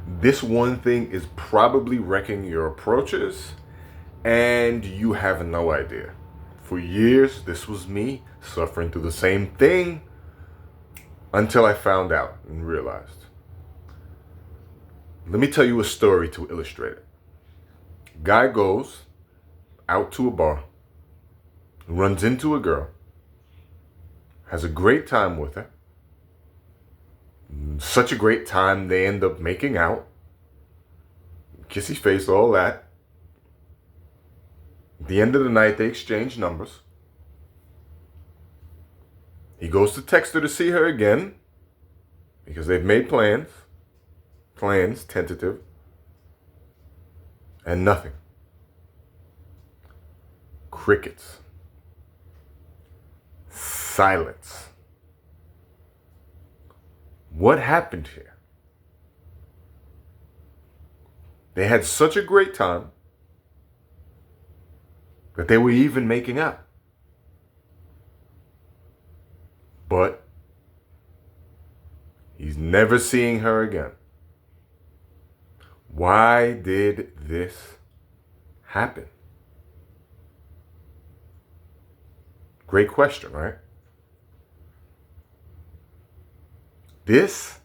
This one thing is probably wrecking your approaches, and you have no idea. For years, this was me suffering through the same thing until I found out and realized. Let me tell you a story to illustrate it. Guy goes out to a bar, runs into a girl, has a great time with her. Such a great time, they end up making out. Kissy face, all that. At the end of the night, they exchange numbers. He goes to text her to see her again because they've made plans, tentative, and nothing. Crickets. Silence. What happened here? They had such a great time that they were even making out. But he's never seeing her again. Why did this happen? Great question, right? This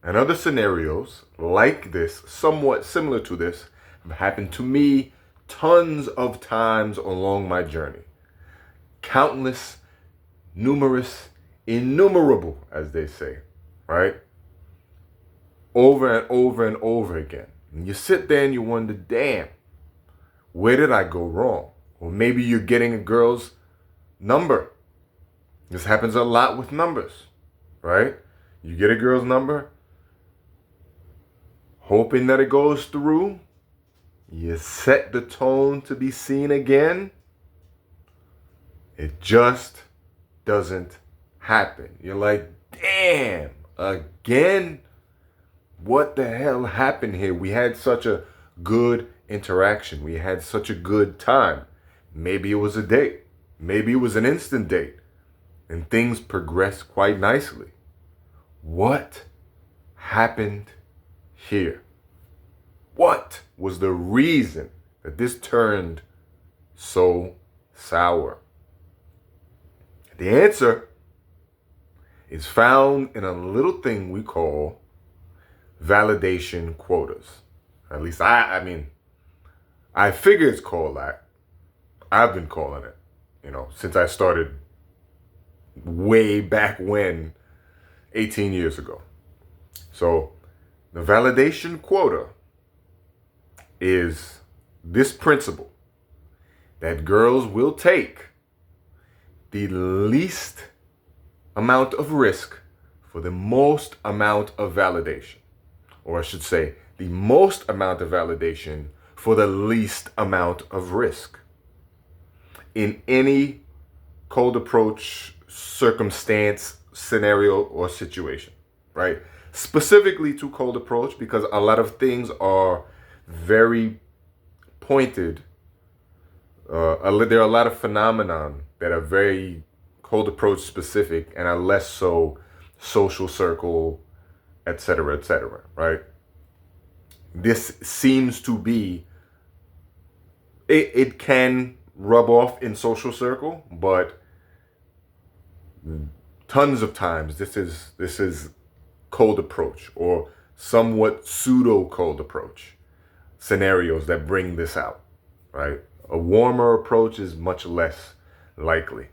and other scenarios like this, somewhat similar to this, have happened to me tons of times along my journey. Countless, numerous, innumerable, as they say, right? Over and over and over again. And you sit there and you wonder, damn, where did I go wrong? Or maybe you're getting a girl's number. This happens a lot with numbers, right? You get a girl's number, hoping that it goes through. You set the tone to be seen again. It just doesn't happen. You're like, damn, again? What the hell happened here? We had such a good interaction. We had such a good time. Maybe it was a date. Maybe it was an instant date. And things progressed quite nicely. What happened here? What was the reason that this turned so sour? The answer is found in a little thing we call validation quotas. At least I figure it's called that. I've been calling it, since I started way back when, 18 years ago. So the validation quota is this principle that girls will take the least amount of risk for the most amount of validation. Or I should say, the most amount of validation for the least amount of risk. In any cold approach, circumstance, scenario, or situation, right? Specifically to cold approach, because a lot of things are very pointed. There are a lot of phenomenon that are very cold approach specific and are less so social circle, etc., right? This seems to be, it can rub off in social circle, but tons of times this is cold approach or somewhat pseudo cold approach scenarios that bring this out, right? A warmer approach is much less likely.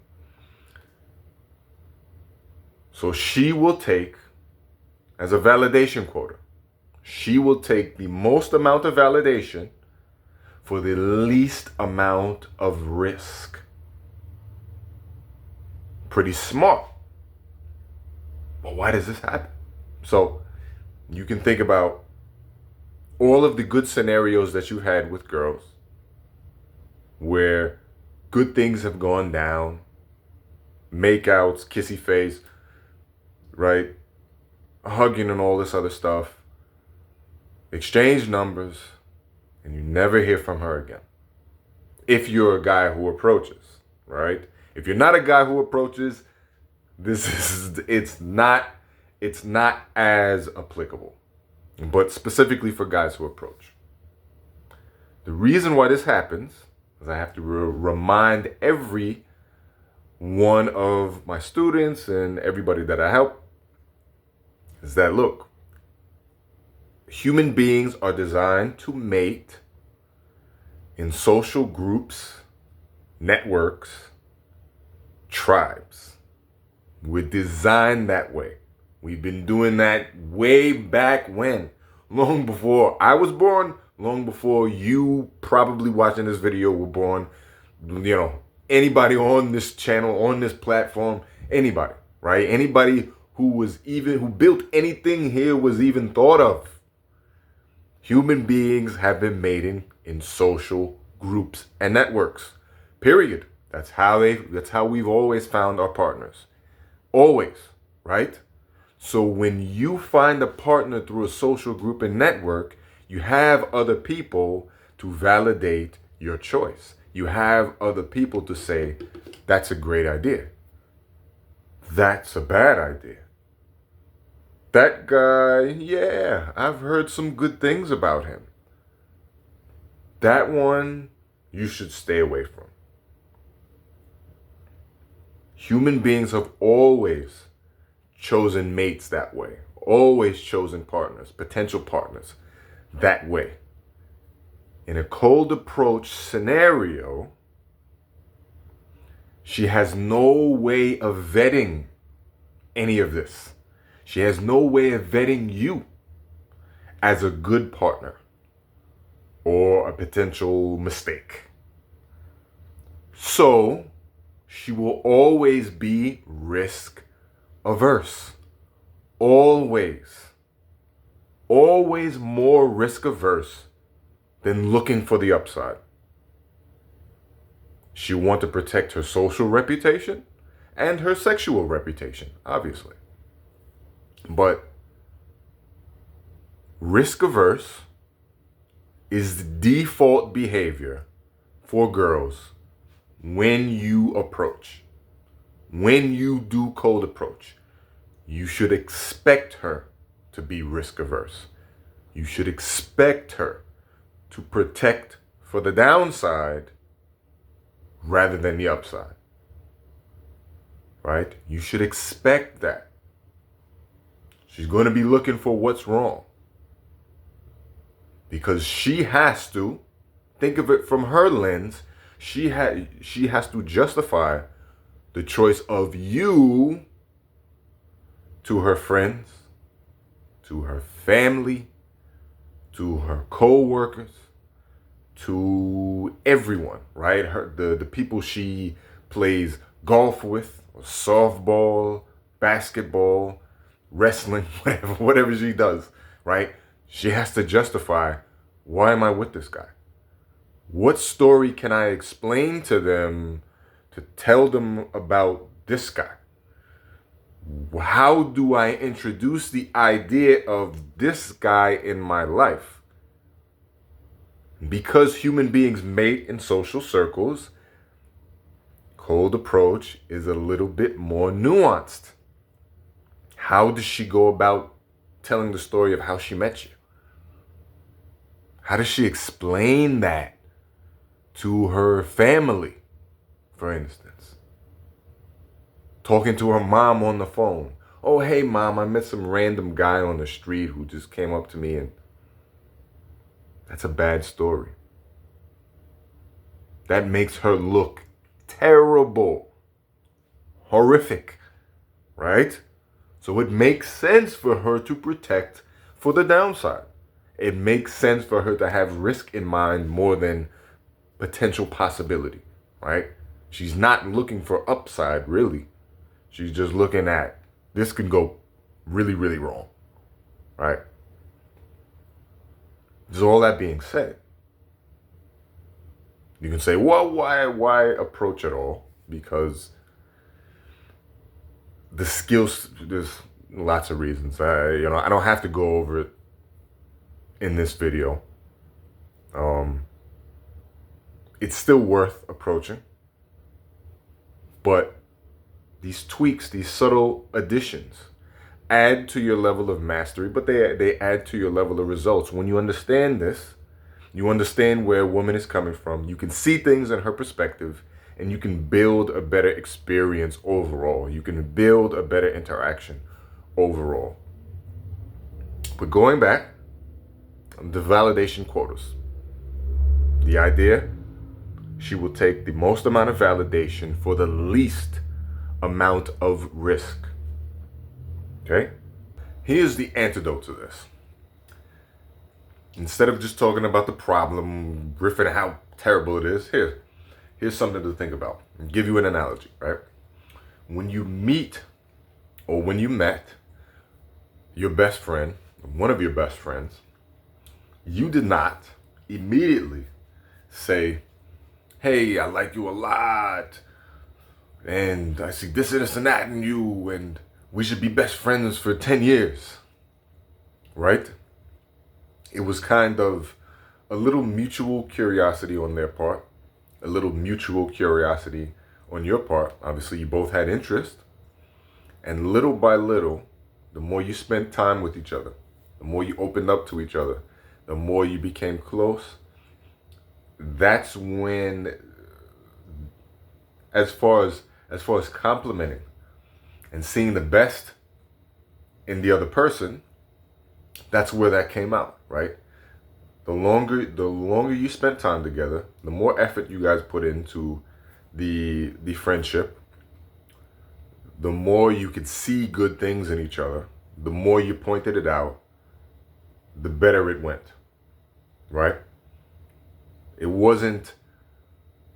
So she will take, as a validation quota, she will take the most amount of validation for the least amount of risk. Pretty smart. But why does this happen? So you can think about all of the good scenarios that you had with girls where good things have gone down, makeouts, kissy face, right? Hugging and all this other stuff. Exchange numbers, and you never hear from her again. If you're a guy who approaches, right? If you're not a guy who approaches, it's not as applicable. but specifically for guys who approach. The reason why this happens is I have to remind every one of my students and everybody that I help is that, look, human beings are designed to mate in social groups, networks, tribes. We're designed that way. We've been doing that way back when, long before I was born, long before you probably watching this video were born. Anybody on this channel, on this platform, anybody, right? Anybody who built anything here was even thought of. Human beings have been mating in social groups and networks. Period. That's how we've always found our partners. Always, right? So when you find a partner through a social group and network, you have other people to validate your choice. You have other people to say, that's a great idea. That's a bad idea. That guy, yeah, I've heard some good things about him. That one, you should stay away from. Human beings have always chosen mates that way, always chosen partners, potential partners that way. In a cold approach scenario, she has no way of vetting any of this. She has no way of vetting you as a good partner or a potential mistake. So she will always be risk averse. Always. Always more risk averse than looking for the upside. She wants to protect her social reputation and her sexual reputation, obviously. But risk averse is the default behavior for girls when you approach. When you do cold approach, you should expect her to be risk averse. You should expect her to protect for the downside rather than the upside. Right? You should expect that. She's going to be looking for what's wrong. Because she has to, think of it from her lens, she has to justify the choice of you to her friends, to her family, to her co-workers, to everyone, right? The people she plays golf with, or softball, basketball, wrestling, whatever she does, right? She has to justify, why am I with this guy? What story can I explain to them to tell them about this guy? How do I introduce the idea of this guy in my life? Because human beings mate in social circles, cold approach is a little bit more nuanced. How does she go about telling the story of how she met you? How does she explain that to her family, for instance? Talking to her mom on the phone. Oh, hey, Mom, I met some random guy on the street who just came up to me, and that's a bad story. That makes her look terrible, horrific, right? So it makes sense for her to protect for the downside. It makes sense for her to have risk in mind more than potential possibility, right? She's not looking for upside, really. She's just looking at, this could go really, really wrong, right? So all that being said, you can say, well, why approach at all? Because the skills, there's lots of reasons. I don't have to go over it in this video. It's still worth approaching, but these tweaks, these subtle additions, add to your level of mastery, but they add to your level of results. When you understand this, you understand where a woman is coming from. You can see things in her perspective, and you can build a better experience overall. You can build a better interaction overall. But going back, the validation quotas. The idea, she will take the most amount of validation for the least amount of risk. Okay? Here's the antidote to this. Instead of just talking about the problem, riffing how terrible it is, here's something to think about. I'll give you an analogy, right? When you meet or when you met your best friend, one of your best friends, you did not immediately say, hey, I like you a lot, and I see this and that in you, and we should be best friends for 10 years, right? It was kind of a little mutual curiosity on their part, a little mutual curiosity on your part. Obviously, you both had interest, and little by little, the more you spent time with each other, the more you opened up to each other, the more you became close. That's when, as far as complimenting and seeing the best in the other person, that's where that came out, right? The longer you spent time together, the more effort you guys put into the friendship, the more you could see good things in each other, the more you pointed it out, the better it went, right? It wasn't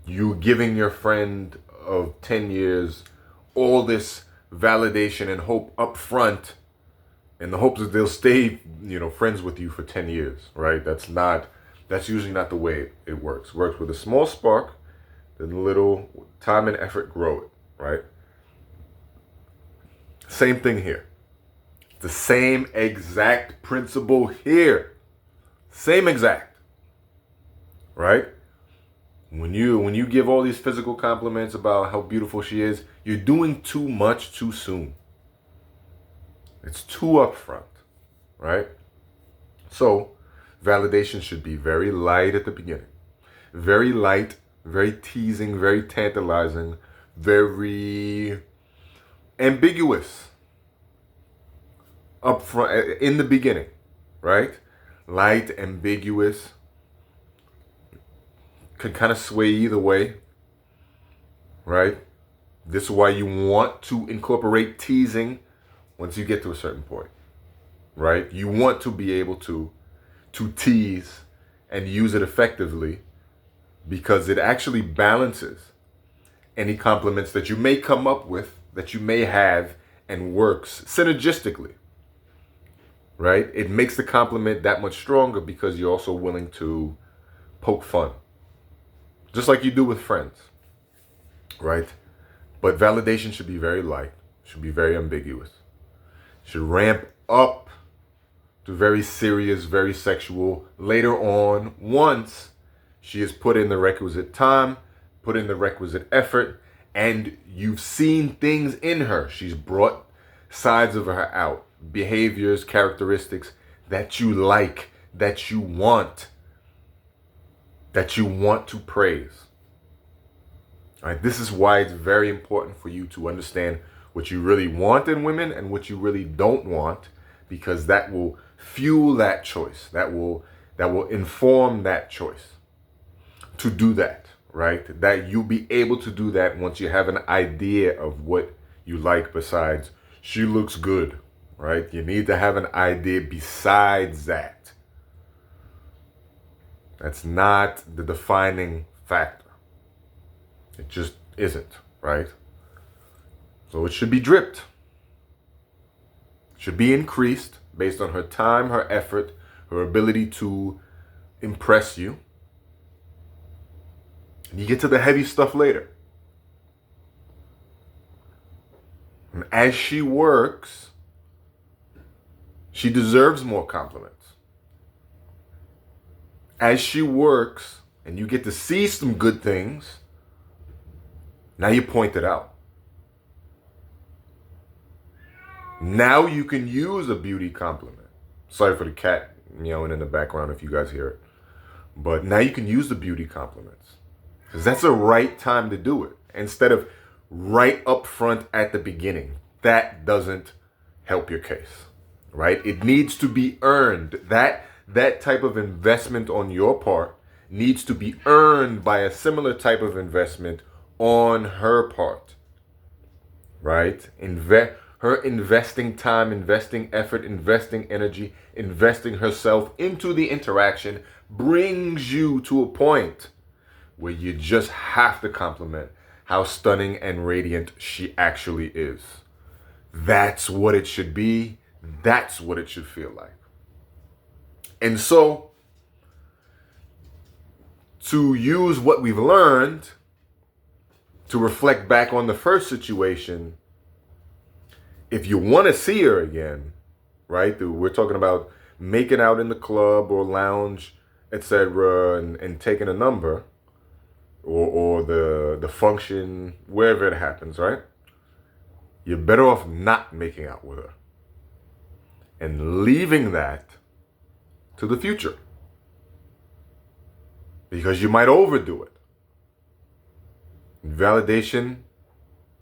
you giving your friend of 10 years all this validation and hope up front in the hopes that they'll stay, friends with you for 10 years, right? That's usually not the way it works. It works with a small spark, then a little time and effort grow it, right? Same thing here. The same exact principle here. Same exact. Right? When you give all these physical compliments about how beautiful she is, you're doing too much too soon. It's too upfront, right? So, validation should be very light at the beginning. Very light, very teasing, very tantalizing, very ambiguous upfront in the beginning, right? Light, ambiguous, can kind of sway either way, right? This is why you want to incorporate teasing once you get to a certain point, right? You want to be able to tease and use it effectively because it actually balances any compliments that you may come up with, that you may have, and works synergistically, right? It makes the compliment that much stronger because you're also willing to poke fun, just like you do with friends, right? But validation should be very light, should be very ambiguous, should ramp up to very serious, very sexual later on once she has put in the requisite time, put in the requisite effort, and you've seen things in her. She's brought sides of her out, behaviors, characteristics that you like, that you want to praise. All right, this is why it's very important for you to understand what you really want in women and what you really don't want, because that will fuel that choice. That will inform that choice to do that, right? That you'll be able to do that once you have an idea of what you like besides she looks good, right? You need to have an idea besides that. That's not the defining factor. It just isn't, right? So it should be dripped. It should be increased based on her time, her effort, her ability to impress you. And you get to the heavy stuff later. And as she works, she deserves more compliments. As she works and you get to see some good things, now you point it out. Now you can use a beauty compliment. Sorry for the cat meowing in the background if you guys hear it. But now you can use the beauty compliments. Because that's the right time to do it. Instead of right up front at the beginning. That doesn't help your case. Right? It needs to be earned. That type of investment on your part needs to be earned by a similar type of investment on her part. Right? Her investing time, investing effort, investing energy, investing herself into the interaction brings you to a point where you just have to compliment how stunning and radiant she actually is. That's what it should be. That's what it should feel like. And so, to use what we've learned to reflect back on the first situation, if you want to see her again, right? We're talking about making out in the club or lounge, etc., and taking a number, or the function, wherever it happens, right? You're better off not making out with her and leaving that to the future, because you might overdo it. Validation,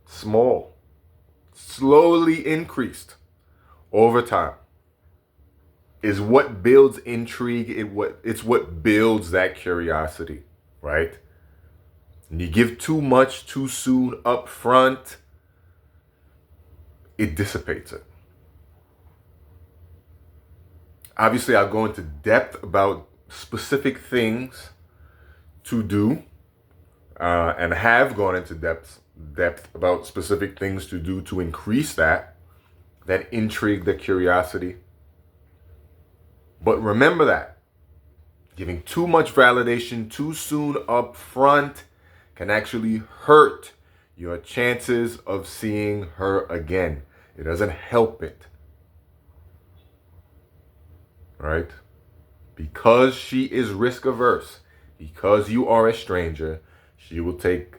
small, slowly increased over time, is what builds intrigue. It's what builds that curiosity, right? And you give too much too soon up front, it dissipates it. Obviously, I'll go into depth about specific things to do, and have gone into depth about specific things to do to increase that intrigue, that curiosity. But remember that giving too much validation too soon up front can actually hurt your chances of seeing her again. It doesn't help it. Right? Because she is risk averse, because you are a stranger, she will take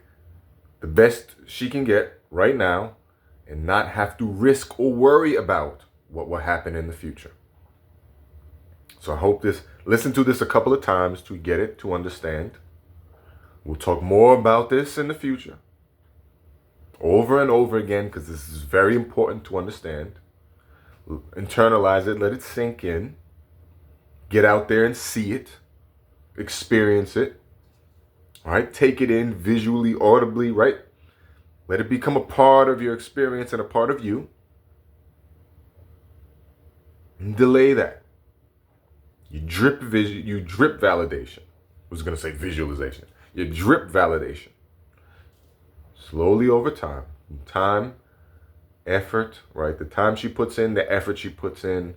the best she can get right now and not have to risk or worry about what will happen in the future. So I hope listen to this a couple of times to get it, to understand. We'll talk more about this in the future, over and over again, because this is very important to understand. Internalize it, let it sink in. Get out there and see it, experience it, all right? Take it in visually, audibly, right? Let it become a part of your experience and a part of you. And delay that. You drip validation. I was going to say visualization. You drip validation. Slowly over time. Time, effort, right? The time she puts in, the effort she puts in,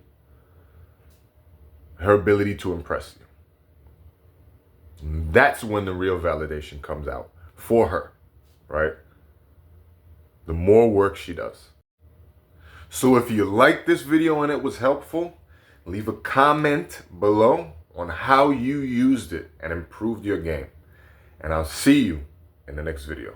her ability to impress you. That's when the real validation comes out for her, right? The more work she does. So if you liked this video and it was helpful, leave a comment below on how you used it and improved your game. And I'll see you in the next video.